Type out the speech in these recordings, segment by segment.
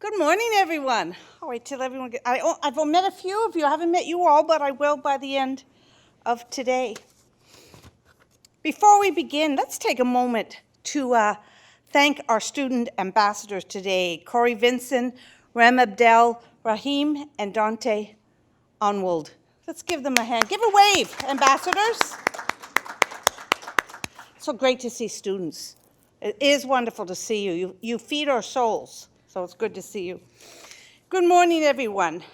Good morning, everyone. I'll wait till everyone gets... I've met a few of you. I haven't met you all, but I will by the end of today. Before we begin, let's take a moment to thank our student ambassadors today, Corey Vincent, Rem Abdel Rahim, and Dante Onwald. Let's give them a hand. Give a wave, ambassadors. So great to see students. It is wonderful to see you. You feed our souls, so it's good to see you. Good morning, everyone.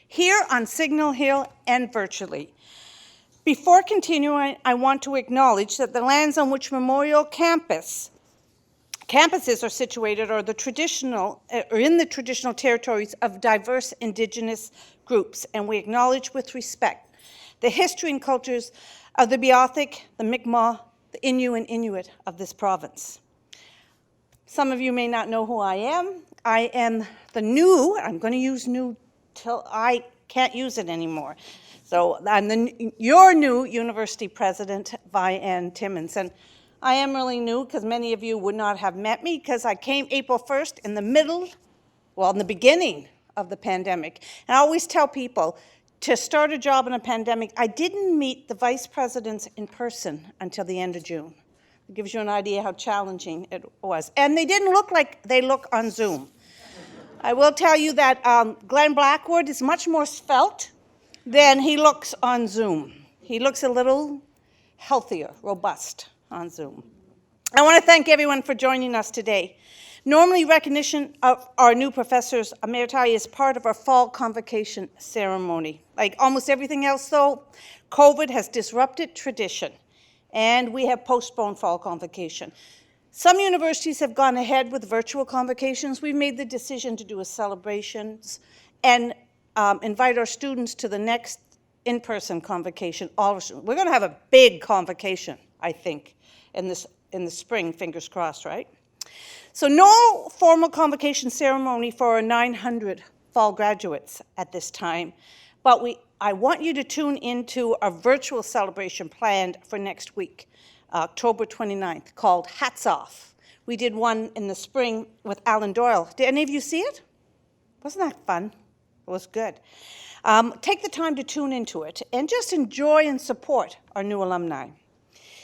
Here on Signal Hill and virtually. Before continuing, I want to acknowledge that the lands on which Memorial campuses are situated are in the traditional territories of diverse Indigenous groups, and we acknowledge with respect the history and cultures of the Beothuk, the Mi'kmaq, the Innu and Inuit of this province. Some of you may not know who I am. I am the new, I'm going to use new till I can't use it anymore. So I'm your new university president, Vi-Ann Timmins. And I am really new because many of you would not have met me because I came April 1st in the beginning of the pandemic. And I always tell people, to start a job in a pandemic, I didn't meet the vice presidents in person until the end of June. It gives you an idea how challenging it was. And they didn't look like they look on Zoom. I will tell you that Glenn Blackwood is much more svelte than he looks on Zoom. He looks a little healthier, robust on Zoom. I want to thank everyone for joining us today. Normally, recognition of our new professors emeriti is part of our fall convocation ceremony. Like almost everything else, though, COVID has disrupted tradition, and we have postponed fall convocation. Some universities have gone ahead with virtual convocations. We've made the decision to do a celebrations and invite our students to the next in-person convocation. We're going to have a big convocation, I think, in the spring, fingers crossed, right? So no formal convocation ceremony for our 900 fall graduates at this time, but I want you to tune into a virtual celebration planned for next week, October 29th, called Hats Off. We did one in the spring with Alan Doyle. Did any of you see it? Wasn't that fun? It was good. Take the time to tune into it and just enjoy and support our new alumni.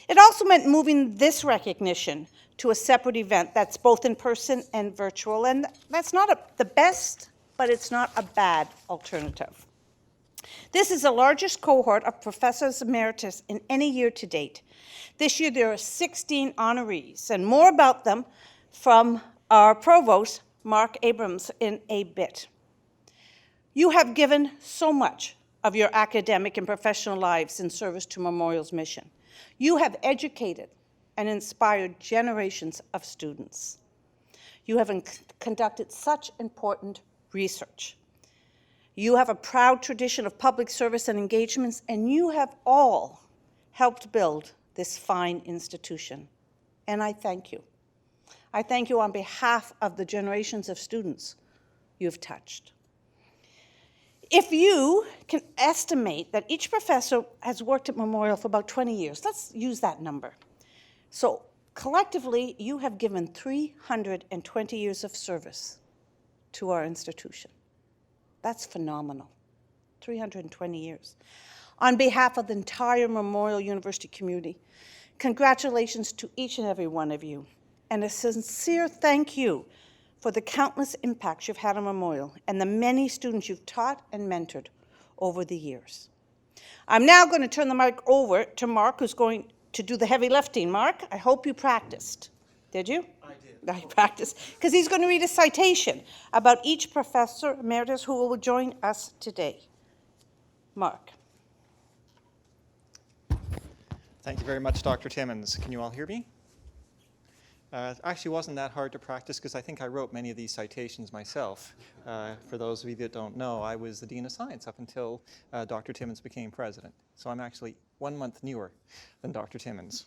It also meant moving this recognition to a separate event that's both in person and virtual, and that's not the best, but it's not a bad alternative. This is the largest cohort of professors emeritus in any year to date. This year there are 16 honorees, and more about them from our provost, Mark Abrams, in a bit. You have given so much of your academic and professional lives in service to Memorial's mission. You have educated and inspired generations of students. You have conducted such important research. You have a proud tradition of public service and engagements, and you have all helped build this fine institution. And I thank you. I thank you on behalf of the generations of students you've touched. If you can estimate that each professor has worked at Memorial for about 20 years, let's use that number. So collectively, you have given 320 years of service to our institution. That's phenomenal, 320 years. On behalf of the entire Memorial University community, congratulations to each and every one of you, and a sincere thank you for the countless impacts you've had on Memorial and the many students you've taught and mentored over the years. I'm now going to turn the mic over to Mark, who's going to do the heavy lifting. Mark, I hope you practiced. Did you? I did. I practiced, because he's going to read a citation about each professor emeritus who will join us today. Mark. Thank you very much, Dr. Timmins. Can you all hear me? It actually wasn't that hard to practice because I think I wrote many of these citations myself. For those of you that don't know, I was the Dean of Science up until Dr. Timmins became president. So I'm actually 1 month newer than Dr. Timmins.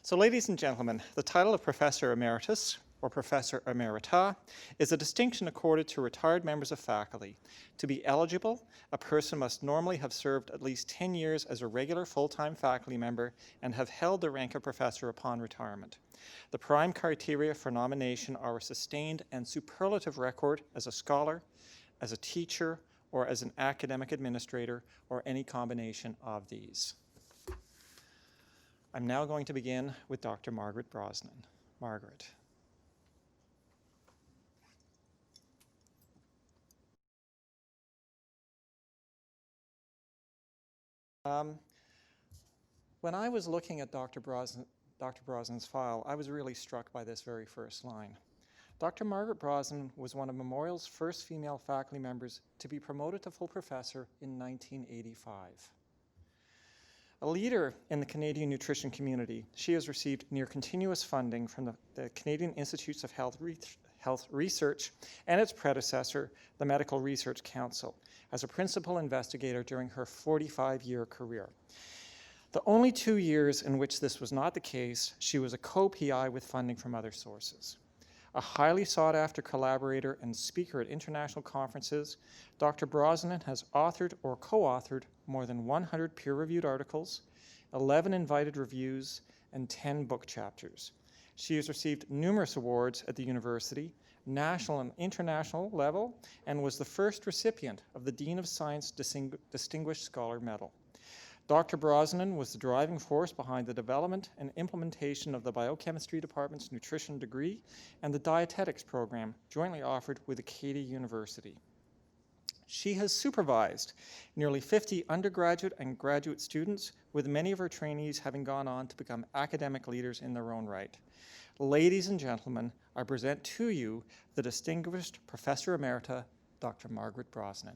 So ladies and gentlemen, the title of Professor Emeritus or Professor Emerita, is a distinction accorded to retired members of faculty. To be eligible, a person must normally have served at least 10 years as a regular full-time faculty member and have held the rank of professor upon retirement. The prime criteria for nomination are a sustained and superlative record as a scholar, as a teacher, or as an academic administrator, or any combination of these. I'm now going to begin with Dr. Margaret Brosnan. Margaret. When I was looking at Dr. Brosnan's file, I was really struck by this very first line. Dr. Margaret Brosnan was one of Memorial's first female faculty members to be promoted to full professor in 1985. A leader in the Canadian nutrition community, she has received near continuous funding from the Canadian Institutes of Health Research and its predecessor, the Medical Research Council, as a principal investigator during her 45-year career. The only 2 years in which this was not the case, she was a co-PI with funding from other sources. A highly sought-after collaborator and speaker at international conferences, Dr. Brosnan has authored or co-authored more than 100 peer-reviewed articles, 11 invited reviews, and 10 book chapters. She has received numerous awards at the university, national and international level, and was the first recipient of the Dean of Science Distinguished Scholar Medal. Dr. Brosnan was the driving force behind the development and implementation of the Biochemistry Department's nutrition degree and the dietetics program jointly offered with Acadia University. She has supervised nearly 50 undergraduate and graduate students, with many of her trainees having gone on to become academic leaders in their own right. Ladies and gentlemen, I present to you the distinguished Professor Emerita, Dr. Margaret Brosnan.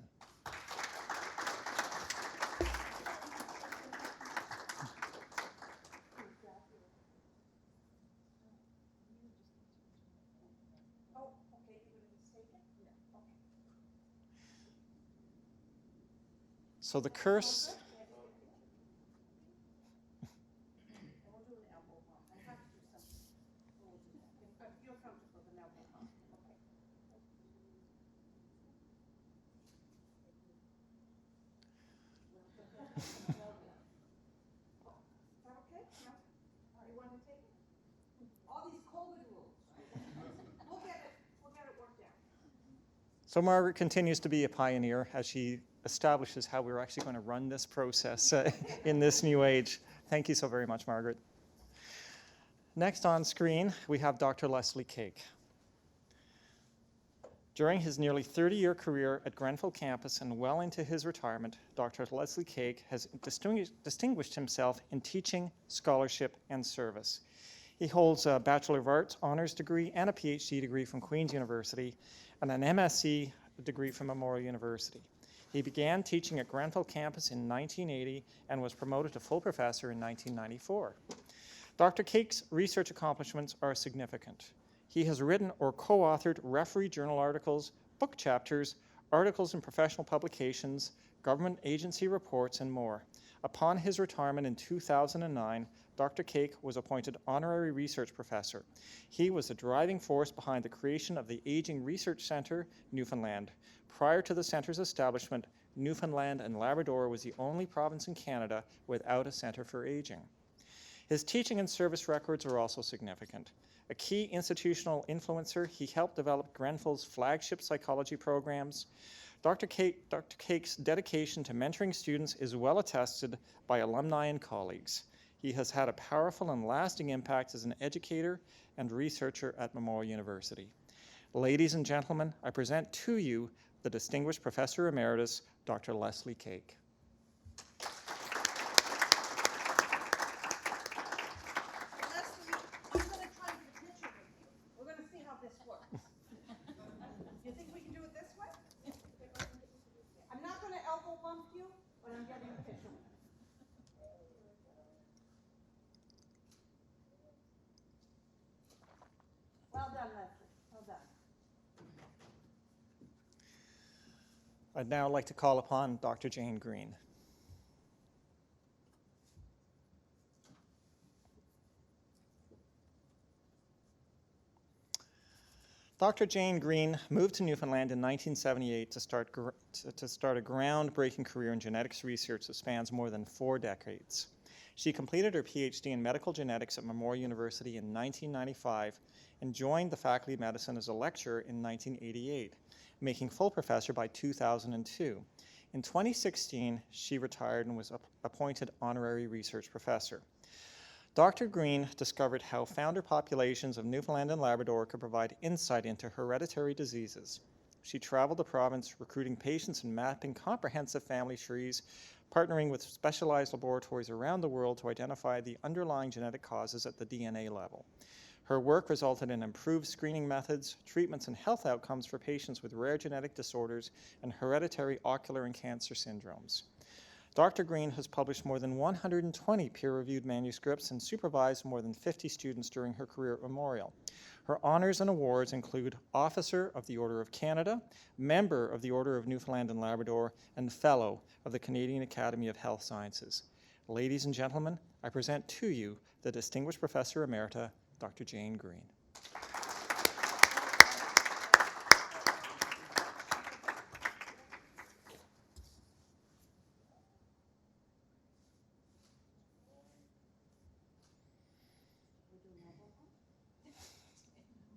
So the curse. So Margaret continues to be a pioneer as she establishes how we're actually going to run this process in this new age. Thank you so very much, Margaret. Next on screen, we have Dr. Leslie Koechko. During his nearly 30-year career at Grenfell campus and well into his retirement, Dr. Leslie Koechko has distinguished himself in teaching, scholarship, and service. He holds a Bachelor of Arts honors degree and a PhD degree from Queen's University and an MSc degree from Memorial University. He began teaching at Grenfell campus in 1980 and was promoted to full professor in 1994. Dr. Koechko's research accomplishments are significant. He has written or co-authored referee journal articles, book chapters, articles in professional publications, government agency reports, and more. Upon his retirement in 2009, Dr. Koechko was appointed honorary research professor. He was the driving force behind the creation of the Aging Research Centre, Newfoundland. Prior to the centre's establishment, Newfoundland and Labrador was the only province in Canada without a centre for aging. His teaching and service records are also significant. A key institutional influencer, he helped develop Grenfell's flagship psychology programs. Dr. Koechko's dedication to mentoring students is well attested by alumni and colleagues. He has had a powerful and lasting impact as an educator and researcher at Memorial University. Ladies and gentlemen, I present to you the distinguished Professor Emeritus, Dr. Leslie Koechko. I'd now like to call upon Dr. Jane Greene. Dr. Jane Greene moved to Newfoundland in 1978 to start a groundbreaking career in genetics research that spans more than 4 decades. She completed her PhD in medical genetics at Memorial University in 1995 and joined the Faculty of Medicine as a lecturer in 1988, making full professor by 2002. In 2016, she retired and was appointed honorary research professor. Dr. Greene discovered how founder populations of Newfoundland and Labrador could provide insight into hereditary diseases. She traveled the province recruiting patients and mapping comprehensive family trees, partnering with specialized laboratories around the world to identify the underlying genetic causes at the DNA level. Her work resulted in improved screening methods, treatments, and health outcomes for patients with rare genetic disorders and hereditary ocular and cancer syndromes. Dr. Greene has published more than 120 peer-reviewed manuscripts and supervised more than 50 students during her career at Memorial. Her honors and awards include Officer of the Order of Canada, Member of the Order of Newfoundland and Labrador, and Fellow of the Canadian Academy of Health Sciences. Ladies and gentlemen, I present to you the Distinguished Professor Emerita, Dr. Jane Greene.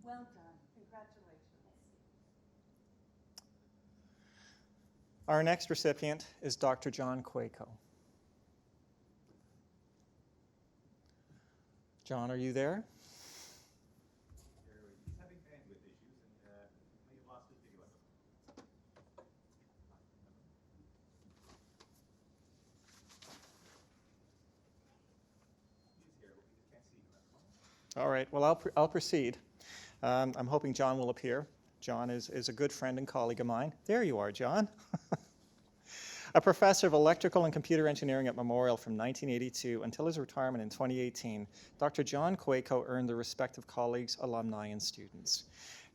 Well done. Congratulations. Our next recipient is Dr. John Quaicoe. John, are you there? He's having bandwidth issues and may have lost his video. He's here, but we just can't see him at the moment. All right, well, I'll proceed. I'm hoping John will appear. John is a good friend and colleague of mine. There you are, John. A professor of electrical and computer engineering at Memorial from 1982 until his retirement in 2018, Dr. John Quaicoe earned the respect of colleagues, alumni, and students.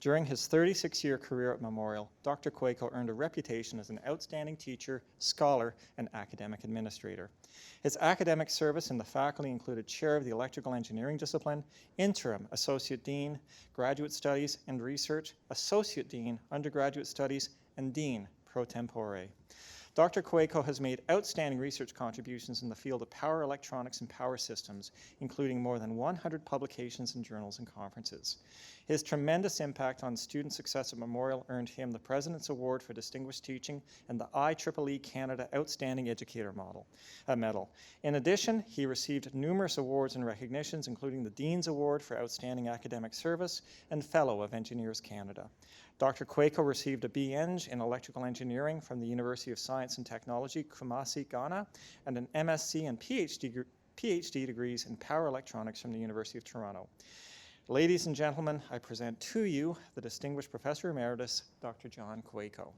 During his 36-year career at Memorial, Dr. Quaicoe earned a reputation as an outstanding teacher, scholar, and academic administrator. His academic service in the faculty included chair of the electrical engineering discipline, interim associate dean, graduate studies and research, associate dean, undergraduate studies, and dean pro tempore. Dr. Quaicoe has made outstanding research contributions in the field of power electronics and power systems, including more than 100 publications in journals and conferences. His tremendous impact on student success at Memorial earned him the President's Award for Distinguished Teaching and the IEEE Canada Outstanding Educator Medal. In addition, he received numerous awards and recognitions, including the Dean's Award for Outstanding Academic Service and Fellow of Engineers Canada. Dr. Quaicoe received a B.Eng in Electrical Engineering from the University of Science and Technology, Kumasi, Ghana, and an MSc and PhD degrees in Power Electronics from the University of Toronto. Ladies and gentlemen, I present to you the Distinguished Professor Emeritus, Dr. John Quaicoe.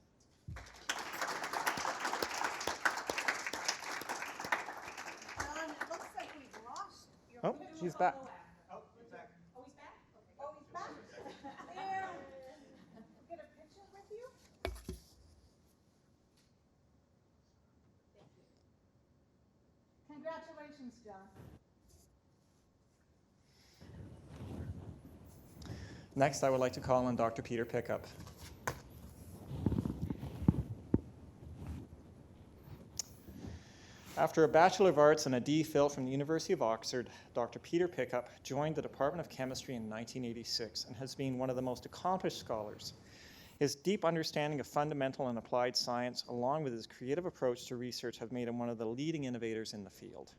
John, it looks like we've lost your Oh, she's back. Oh, he's back. Oh, he's back? Oh, he's back? There. Get a picture with you? Thank you. Congratulations, John. Next, I would like to call on Dr. Peter Pickup. After a Bachelor of Arts and a D.Phil from the University of Oxford, Dr. Peter Pickup joined the Department of Chemistry in 1986 and has been one of the most accomplished scholars. His deep understanding of fundamental and applied science, along with his creative approach to research, have made him one of the leading innovators in the field.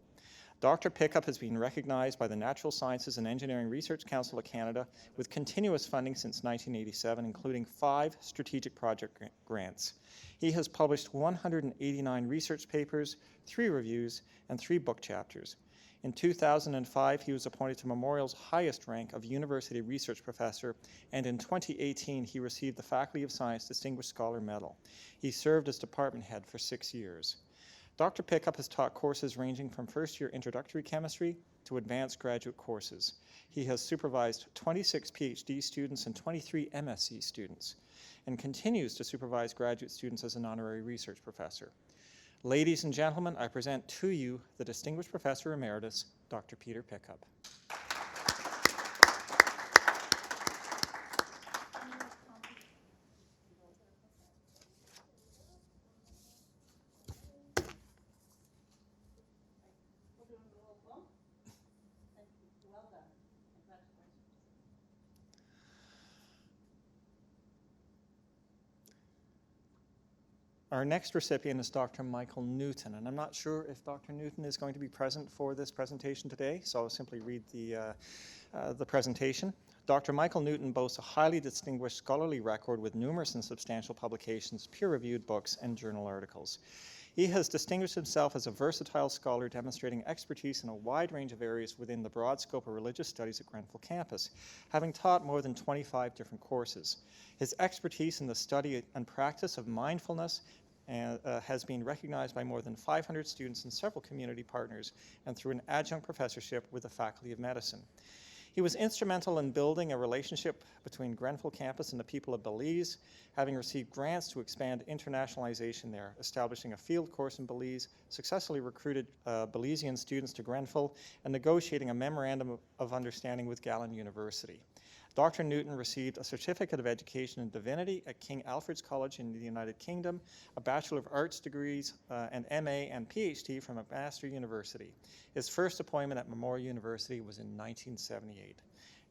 Dr. Pickup has been recognized by the Natural Sciences and Engineering Research Council of Canada with continuous funding since 1987, including 5 strategic project grants. He has published 189 research papers, 3 reviews, and 3 book chapters. In 2005, he was appointed to Memorial's highest rank of University Research Professor, and in 2018, he received the Faculty of Science Distinguished Scholar Medal. He served as department head for 6 years. Dr. Pickup has taught courses ranging from first-year introductory chemistry to advanced graduate courses. He has supervised 26 PhD students and 23 MSc students, and continues to supervise graduate students as an honorary research professor. Ladies and gentlemen, I present to you the Distinguished Professor Emeritus, Dr. Peter Pickup. Our next recipient is Dr. Michael Newton, and I'm not sure if Dr. Newton is going to be present for this presentation today, so I'll simply read the presentation. Dr. Michael Newton boasts a highly distinguished scholarly record with numerous and substantial publications, peer-reviewed books, and journal articles. He has distinguished himself as a versatile scholar demonstrating expertise in a wide range of areas within the broad scope of religious studies at Grenfell campus, having taught more than 25 different courses. His expertise in the study and practice of mindfulness has been recognized by more than 500 students and several community partners, and through an adjunct professorship with the Faculty of Medicine. He was instrumental in building a relationship between Grenfell campus and the people of Belize, having received grants to expand internationalization there, establishing a field course in Belize, successfully recruited Belizean students to Grenfell, and negotiating a memorandum of understanding with Gallon University. Dr. Newton received a Certificate of Education in Divinity at King Alfred's College in the United Kingdom, a Bachelor of Arts degrees, an MA and PhD from McMaster University. His first appointment at Memorial University was in 1978.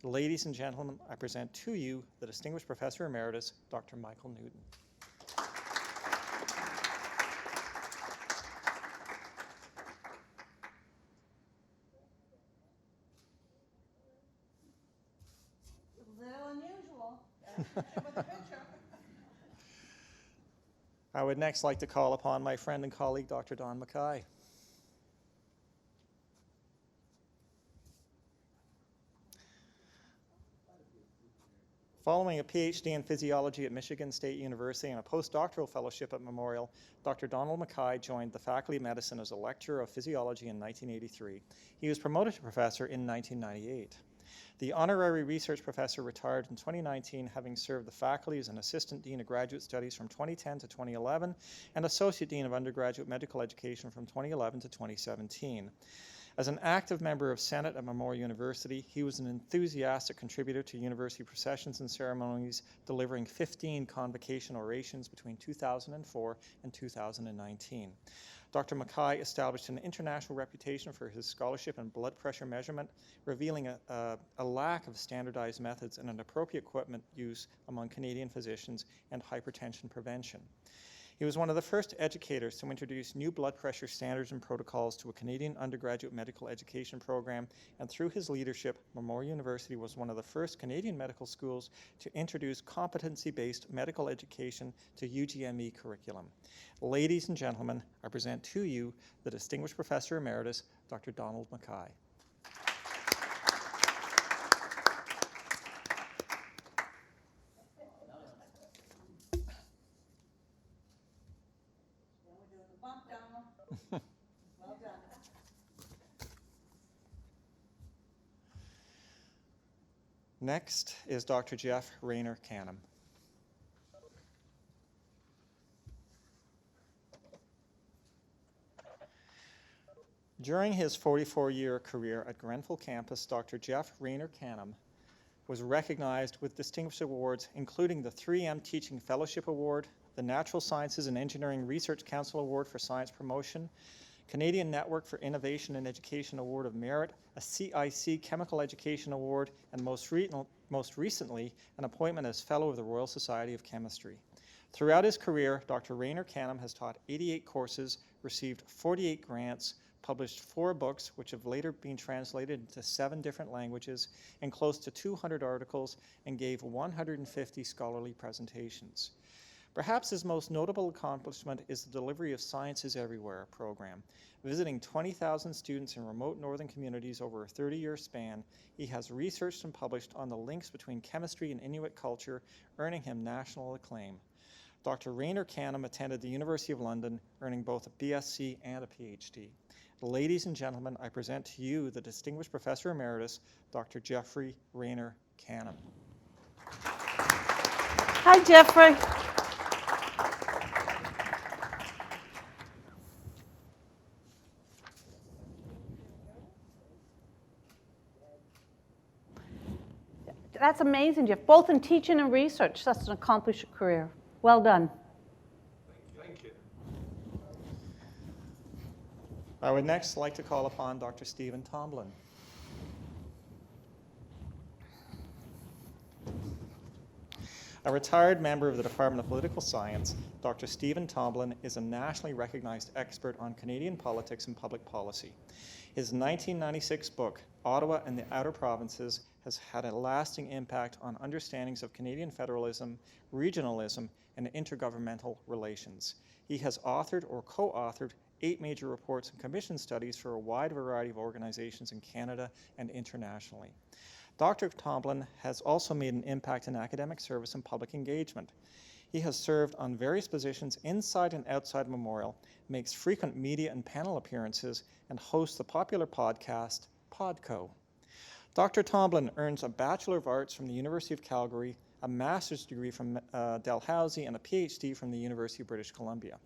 Ladies and gentlemen, I present to you the Distinguished Professor Emeritus, Dr. Michael Newton. I would next like to call upon my friend and colleague, Dr. Don McKay. Following a PhD in physiology at Michigan State University and a postdoctoral fellowship at Memorial, Dr. Donald McKay joined the Faculty of Medicine as a lecturer of physiology in 1983. He was promoted to professor in 1998. The honorary research professor retired in 2019, having served the faculty as an assistant dean of graduate studies from 2010 to 2011 and associate dean of undergraduate medical education from 2011 to 2017. As an active member of Senate at Memorial University, he was an enthusiastic contributor to university processions and ceremonies, delivering 15 convocation orations between 2004 and 2019. Dr. McKay established an international reputation for his scholarship in blood pressure measurement, revealing a lack of standardized methods and inappropriate equipment use among Canadian physicians and hypertension prevention. He was one of the first educators to introduce new blood pressure standards and protocols to a Canadian undergraduate medical education program, and through his leadership, Memorial University was one of the first Canadian medical schools to introduce competency-based medical education to UGME curriculum. Ladies and gentlemen, I present to you the Distinguished Professor Emeritus, Dr. Donald McKay. Next is Dr. Geoff Rayner-Canham. During his 44-year career at Grenfell campus, Dr. Geoff Rayner-Canham was recognized with distinguished awards, including the 3M Teaching Fellowship Award, the Natural Sciences and Engineering Research Council Award for Science Promotion, Canadian Network for Innovation and Education Award of Merit, a CIC Chemical Education Award, and most recently, an appointment as Fellow of the Royal Society of Chemistry. Throughout his career, Dr. Rayner-Canham has taught 88 courses, received 48 grants, published 4 books, which have later been translated into 7 different languages, and close to 200 articles, and gave 150 scholarly presentations. Perhaps his most notable accomplishment is the delivery of Science is Everywhere program. Visiting 20,000 students in remote northern communities over a 30-year span, he has researched and published on the links between chemistry and Inuit culture, earning him national acclaim. Dr. Rayner-Canham attended the University of London, earning both a BSc and a PhD. Ladies and gentlemen, I present to you the Distinguished Professor Emeritus, Dr. Geoffrey Rayner-Canham. Hi, Geoffrey. That's amazing, Geoff. Both in teaching and research. That's an accomplished career. Well done. Thank you. I would next like to call upon Dr. Stephen Tomblin. A retired member of the Department of Political Science, Dr. Stephen Tomblin is a nationally recognized expert on Canadian politics and public policy. His 1996 book, Ottawa and the Outer Provinces, has had a lasting impact on understandings of Canadian federalism, regionalism, and intergovernmental relations. He has authored or co-authored 8 major reports and commission studies for a wide variety of organizations in Canada and internationally. Dr. Tomblin has also made an impact in academic service and public engagement. He has served on various positions inside and outside Memorial, makes frequent media and panel appearances, and hosts the popular podcast, Quaicoe. Dr. Tomblin earns a Bachelor of Arts from the University of Calgary, a master's degree from Dalhousie, and a PhD from the University of British Columbia.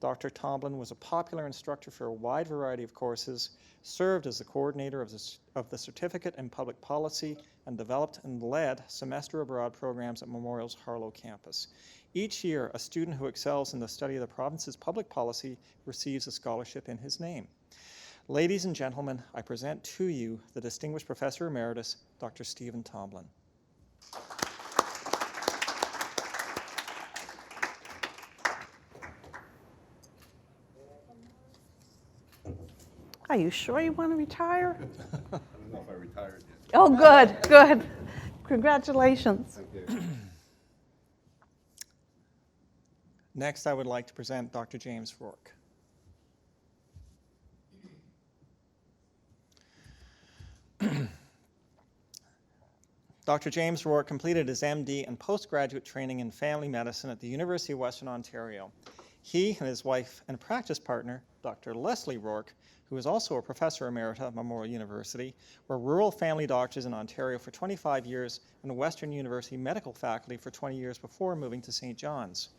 Dr. Tomblin was a popular instructor for a wide variety of courses, served as the coordinator of the Certificate in Public Policy, and developed and led semester abroad programs at Memorial's Harlow campus. Each year, a student who excels in the study of the province's public policy receives a scholarship in his name. Ladies and gentlemen, I present to you the Distinguished Professor Emeritus, Dr. Stephen Tomblin. Are you sure you want to retire? I don't know if I retired yet. Oh, good, good. Congratulations. Thank you. Next, I would like to present Dr. James Rourke. Dr. James Rourke completed his MD and postgraduate training in family medicine at the University of Western Ontario. He and his wife and practice partner, Dr. Leslie Rourke, who is also a professor emerita at Memorial University, were rural family doctors in Ontario for 25 years and Western University medical faculty for 20 years before moving to St. John's.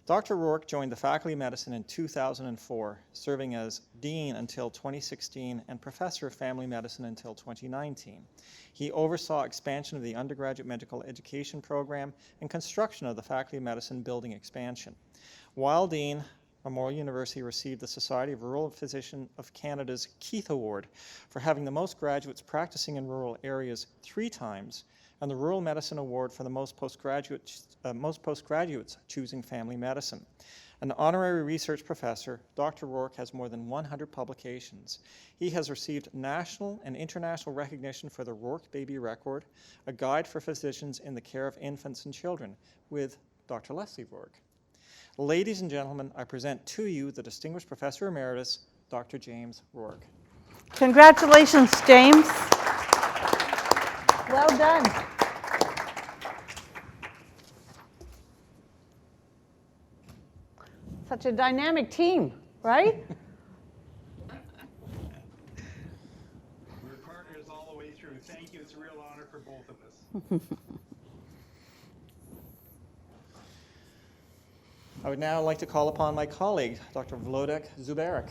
Dr. Rourke joined the Faculty of Medicine in 2004, serving as Dean until 2016 and Professor of Family Medicine until 2019. He oversaw expansion of the undergraduate medical education program and construction of the Faculty of Medicine building expansion. While Dean, Memorial University received the Society of Rural Physicians of Canada's Keith Award for having the most graduates practicing in rural areas 3 times, and the Rural Medicine Award for the most postgraduates choosing family medicine. An honorary research professor, Dr. Rourke has more than 100 publications. He has received national and international recognition for the Rourke Baby Record, a guide for physicians in the care of infants and children, with Dr. Leslie Rourke. Ladies and gentlemen, I present to you the Distinguished Professor Emeritus, Dr. James Rourke. Congratulations, James. Well done. Such a dynamic team, right? We're partners all the way through. Thank you. It's a real honor for both of us. I would now like to call upon my colleague, Dr. Vlodek Zubarik.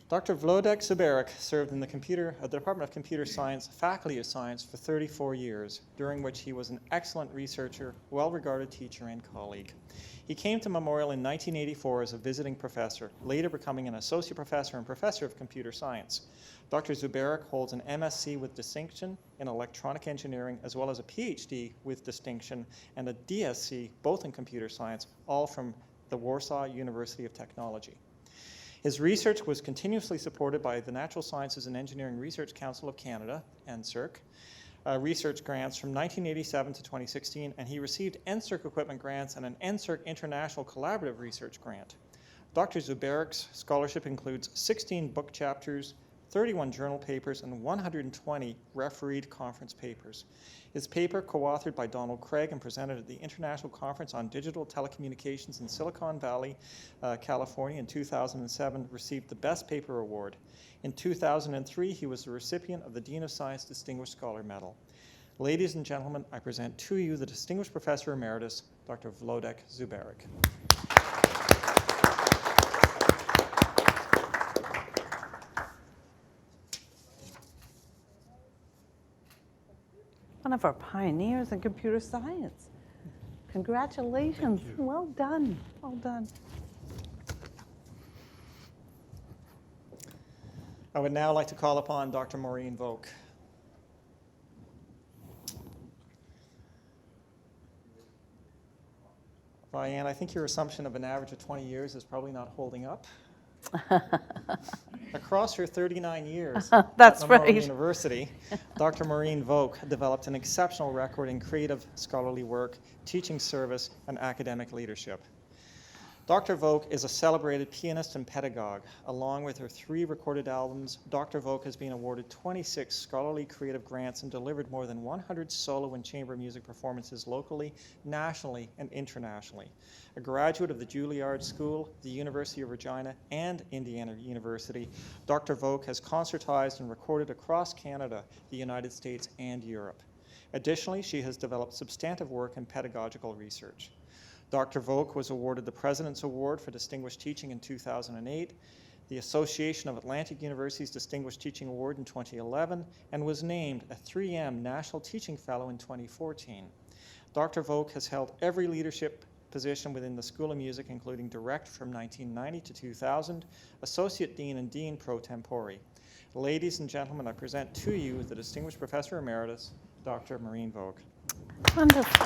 Dr. Vlodek Zubarik served in the Department of Computer Science, Faculty of Science for 34 years, during which he was an excellent researcher, well-regarded teacher, and colleague. He came to Memorial in 1984 as a visiting professor, later becoming an associate professor and professor of computer science. Dr. Zubarik holds an MSc with distinction in electronic engineering, as well as a PhD with distinction and a DSc, both in computer science, all from the Warsaw University of Technology. His research was continuously supported by the Natural Sciences and Engineering Research Council of Canada, NSERC, research grants from 1987 to 2016, and he received NSERC equipment grants and an NSERC International Collaborative Research Grant. Dr. Zubarik's scholarship includes 16 book chapters, 31 journal papers, and 120 refereed conference papers. His paper, co-authored by Donald Craig and presented at the International Conference on Digital Telecommunications in Silicon Valley, California in 2007, received the Best Paper Award. In 2003, he was the recipient of the Dean of Science Distinguished Scholar Medal. Ladies and gentlemen, I present to you the Distinguished Professor Emeritus, Dr. Vlodek Zubarik. One of our pioneers in computer science. Congratulations. Well done. Well done. I would now like to call upon Dr. Maureen Volk. Diane, I think your assumption of an average of 20 years is probably not holding up. Across her 39 years That's at Memorial right. University, Dr. Maureen Volk developed an exceptional record in creative scholarly work, teaching service, and academic leadership. Dr. Volk is a celebrated pianist and pedagogue. Along with her 3 recorded albums, Dr. Volk has been awarded 26 scholarly creative grants and delivered more than 100 solo and chamber music performances locally, nationally, and internationally. A graduate of the Juilliard School, the University of Regina, and Indiana University, Dr. Volk has concertized and recorded across Canada, the United States, and Europe. Additionally, she has developed substantive work in pedagogical research. Dr. Volk was awarded the President's Award for Distinguished Teaching in 2008, the Association of Atlantic Universities Distinguished Teaching Award in 2011, and was named a 3M National Teaching Fellow in 2014. Dr. Volk has held every leadership position within the School of Music, including Direct from 1990 to 2000, Associate Dean and Dean pro tempore. Ladies and gentlemen, I present to you the Distinguished Professor Emeritus, Dr. Maureen Volk. Wonderful.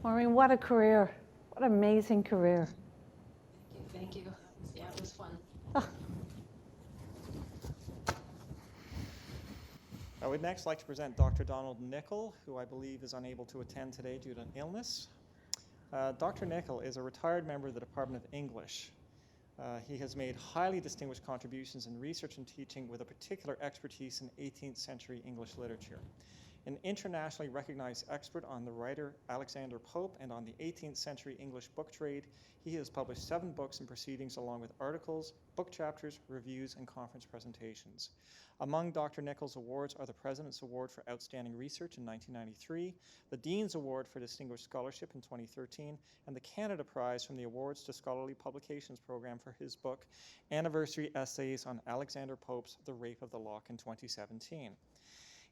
Maureen, what a career. What an amazing career. Thank you. Yeah, it was fun. I would next like to present Dr. Donald Nichol, who I believe is unable to attend today due to an illness. Dr. Nichol is a retired member of the Department of English. He has made highly distinguished contributions in research and teaching with a particular expertise in 18th century English literature. An internationally recognized expert on the writer Alexander Pope and on the 18th century English book trade, he has published 7 books and proceedings along with articles, book chapters, reviews, and conference presentations. Among Dr. Nichol's awards are the President's Award for Outstanding Research in 1993, the Dean's Award for Distinguished Scholarship in 2013, and the Canada Prize from the Awards to Scholarly Publications program for his book, Anniversary Essays on Alexander Pope's The Rape of the Lock in 2017.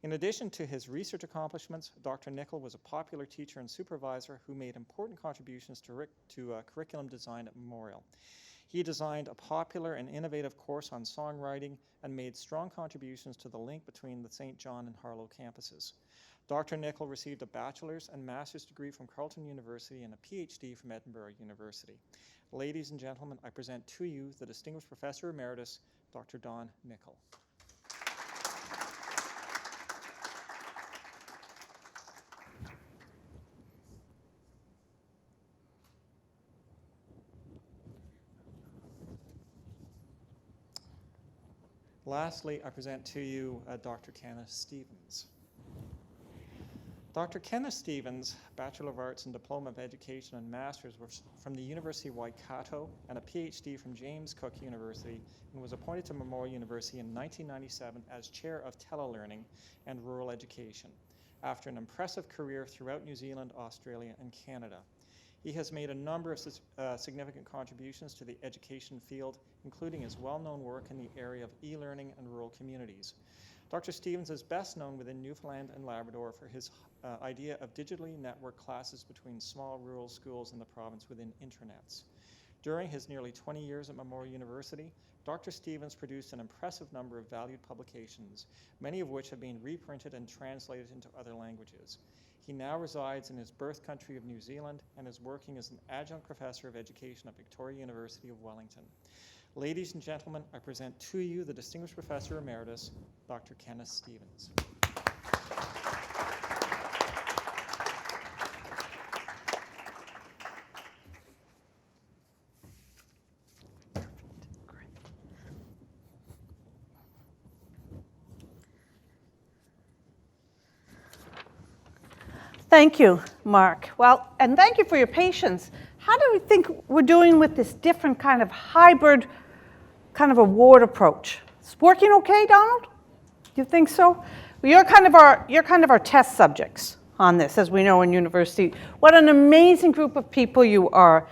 In addition to his research accomplishments, Dr. Nichol was a popular teacher and supervisor who made important contributions to curriculum design at Memorial. He designed a popular and innovative course on songwriting and made strong contributions to the link between the St. John and Harlow campuses. Dr. Nichol received a bachelor's and master's degree from Carleton University and a PhD from Edinburgh University. Ladies and gentlemen, I present to you the Distinguished Professor Emeritus, Dr. Don Nichol. Lastly, I present to you Dr. Kenneth Stevens. Dr. Kenneth Stevens, Bachelor of Arts and Diploma of Education and Master's from the University of Quaicoe and a PhD from James Cook University, and was appointed to Memorial University in 1997 as Chair of Telelearning and Rural Education, after an impressive career throughout New Zealand, Australia, and Canada. He has made a number of significant contributions to the education field, including his well-known work in the area of e-learning and rural communities. Dr. Stevens is best known within Newfoundland and Labrador for his idea of digitally networked classes between small rural schools in the province within intranets. During his nearly 20 years at Memorial University, Dr. Stevens produced an impressive number of valued publications, many of which have been reprinted and translated into other languages. He now resides in his birth country of New Zealand and is working as an adjunct professor of education at Victoria University of Wellington. Ladies and gentlemen, I present to you the Distinguished Professor Emeritus, Dr. Kenneth Stevens. Thank you, Mark. Well, and thank you for your patience. How do we think we're doing with this different kind of hybrid kind of award approach? It's working okay, Donald? You think so? Well, you're kind of our test subjects on this, as we know in university. What an amazing group of people you are.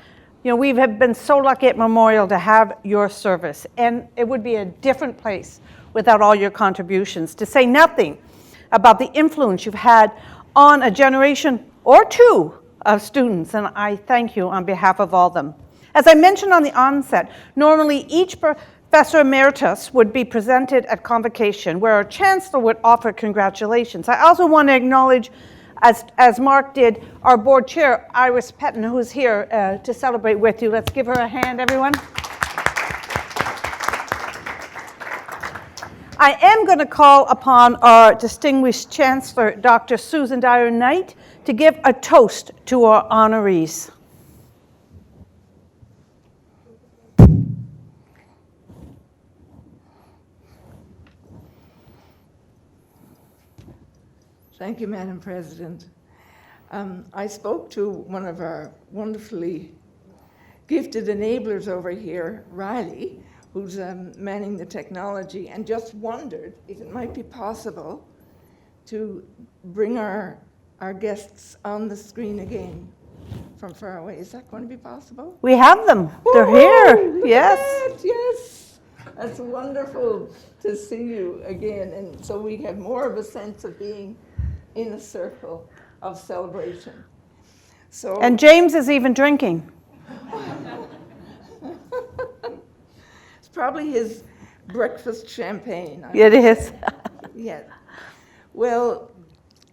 You know, we have been so lucky at Memorial to have your service, and it would be a different place without all your contributions, to say nothing about the influence you've had on a generation or two of students, and I thank you on behalf of all of them. As I mentioned on the onset, normally each Professor Emeritus would be presented at convocation, where a chancellor would offer congratulations. I also want to acknowledge, as Mark did, our board chair, Iris Petton, who's here to celebrate with you. Let's give her a hand, everyone. I am going to call upon our distinguished Chancellor, Dr. Susan Dyer Knight, to give a toast to our honorees. Thank you, Madam President. I spoke to one of our wonderfully gifted enablers over here, Riley, who's manning the technology, and just wondered if it might be possible to bring our guests on the screen again from far away. Is that going to be possible? We have them. They're here. Yes. Yes. That's wonderful to see you again. And so we have more of a sense of being in a circle of celebration. So, And James is even drinking. it's probably his breakfast champagne. It is. Yeah. Well,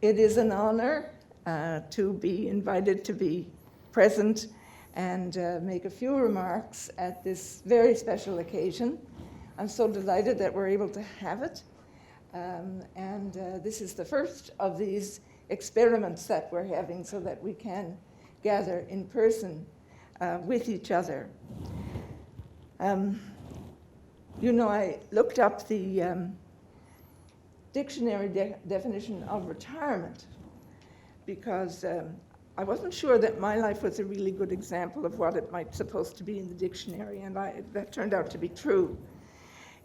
it is an honor to be invited to be present and make a few remarks at this very special occasion. I'm so delighted that we're able to have it. And this is the first of these experiments that we're having so that we can gather in person with each other. You know, I looked up the dictionary definition of retirement because I wasn't sure that my life was a really good example of what it might supposed to be in the dictionary, and that turned out to be true.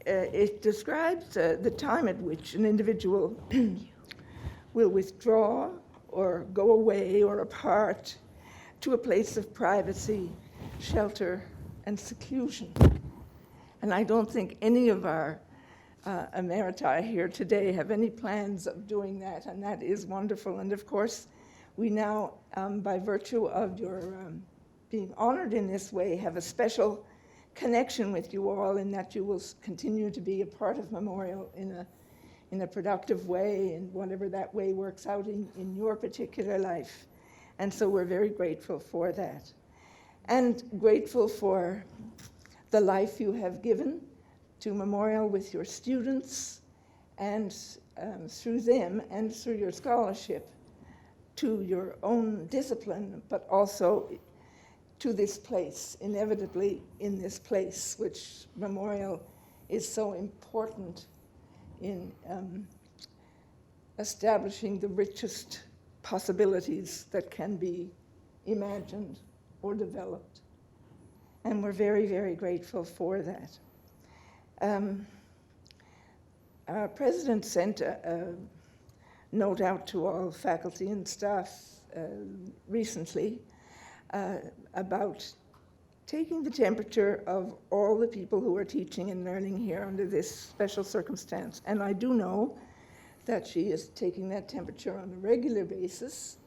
It describes the time at which an individual will withdraw or go away or apart to a place of privacy, shelter, and seclusion. And I don't think any of our emeriti here today have any plans of doing that, and that is wonderful. And of course, we now, by virtue of your being honored in this way, have a special connection with you all in that you will continue to be a part of Memorial in a productive way, and whatever that way works out in your particular life. And so we're very grateful for that. And grateful for the life you have given to Memorial with your students, and through them and through your scholarship to your own discipline, but also to this place, inevitably in this place, which Memorial is so important in establishing the richest possibilities that can be imagined or developed. And we're very, very grateful for that. Our president sent a note out to all faculty and staff recently about taking the temperature of all the people who are teaching and learning here under this special circumstance. And I do know that she is taking that temperature on a regular basis,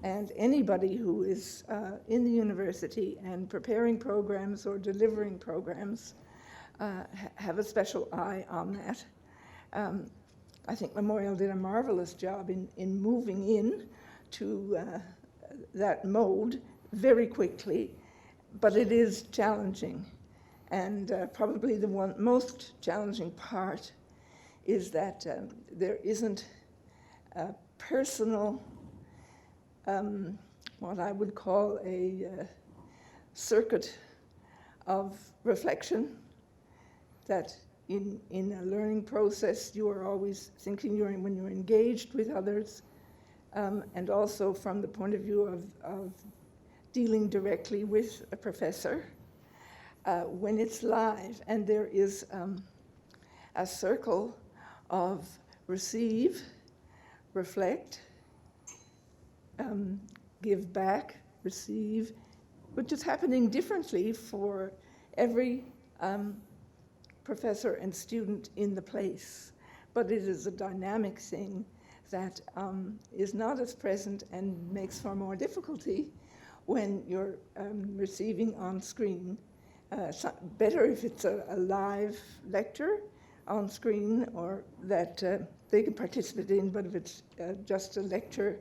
and anybody who is in the university and preparing programs or delivering programs have a special eye on that. I think Memorial did a marvelous job in moving in to that mode very quickly, but it is challenging. And probably the most challenging part is that there isn't a personal, what I would call a circuit of reflection, that in a learning process you are always thinking when you're engaged with others, and also from the point of view of dealing directly with a professor, when it's live, and there is a circle of receive, reflect, give back, receive, which is happening differently for every professor and student in the place. But it is a dynamic thing that is not as present and makes for more difficulty when you're receiving on screen. Better if it's a live lecture on screen or that they can participate in, but if it's just a lecture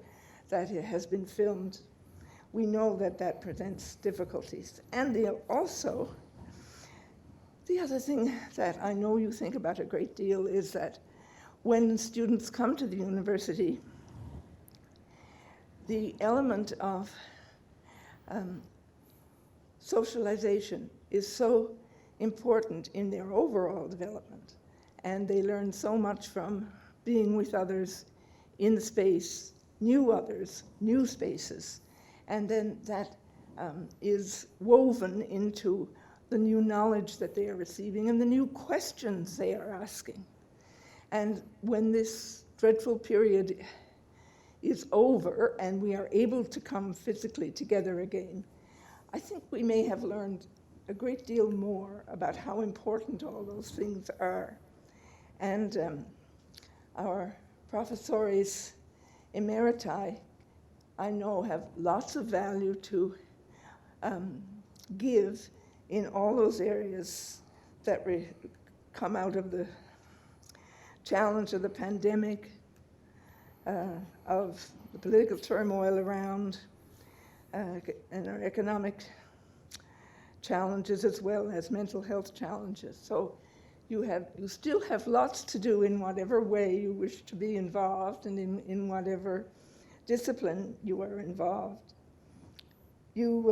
that has been filmed, we know that that presents difficulties. And also, the other thing that I know you think about a great deal is that when students come to the university, the element of socialization is so important in their overall development. And they learn so much from being with others in space, new others, new spaces. And then that is woven into the new knowledge that they are receiving and the new questions they are asking. And when this dreadful period is over and we are able to come physically together again, I think we may have learned a great deal more about how important all those things are. And our professores emeriti, I know, have lots of value to give in all those areas that come out of the challenge of the pandemic, of the political turmoil around, and our economic challenges as well as mental health challenges. So you still have lots to do in whatever way you wish to be involved and in whatever discipline you are involved. You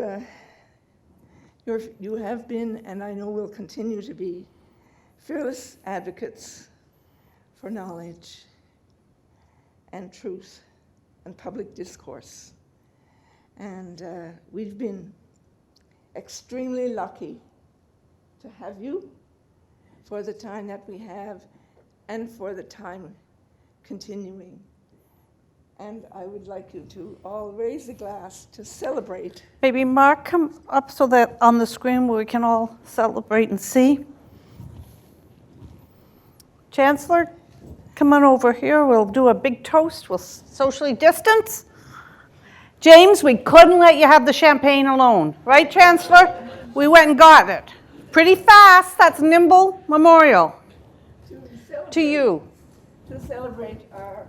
have been, and I know will continue to be, fearless advocates for knowledge and truth and public discourse. And we've been extremely lucky to have you for the time that we have and for the time continuing. And I would like you to all raise a glass to celebrate. Maybe Mark come up so that on the screen we can all celebrate and see. Chancellor, come on over here. We'll do a big toast. We'll socially distance. James, we couldn't let you have the champagne alone. Right, Chancellor? We went and got it. Pretty fast. That's nimble memorial. To you. To celebrate our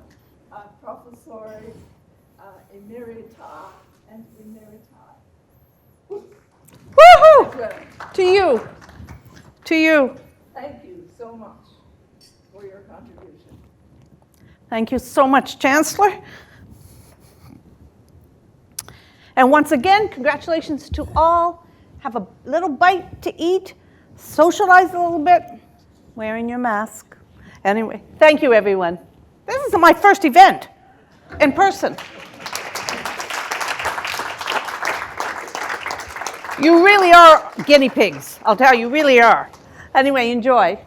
professors, emerita and emerita. Woohoo! To you. To you. Thank you so much for your contribution. Thank you so much, Chancellor. And once again, congratulations to all. Have a little bite to eat, socialize a little bit, wearing your mask. Anyway, thank you, everyone. This is my first event in person. You really are guinea pigs, I'll tell you, really are. Anyway, enjoy.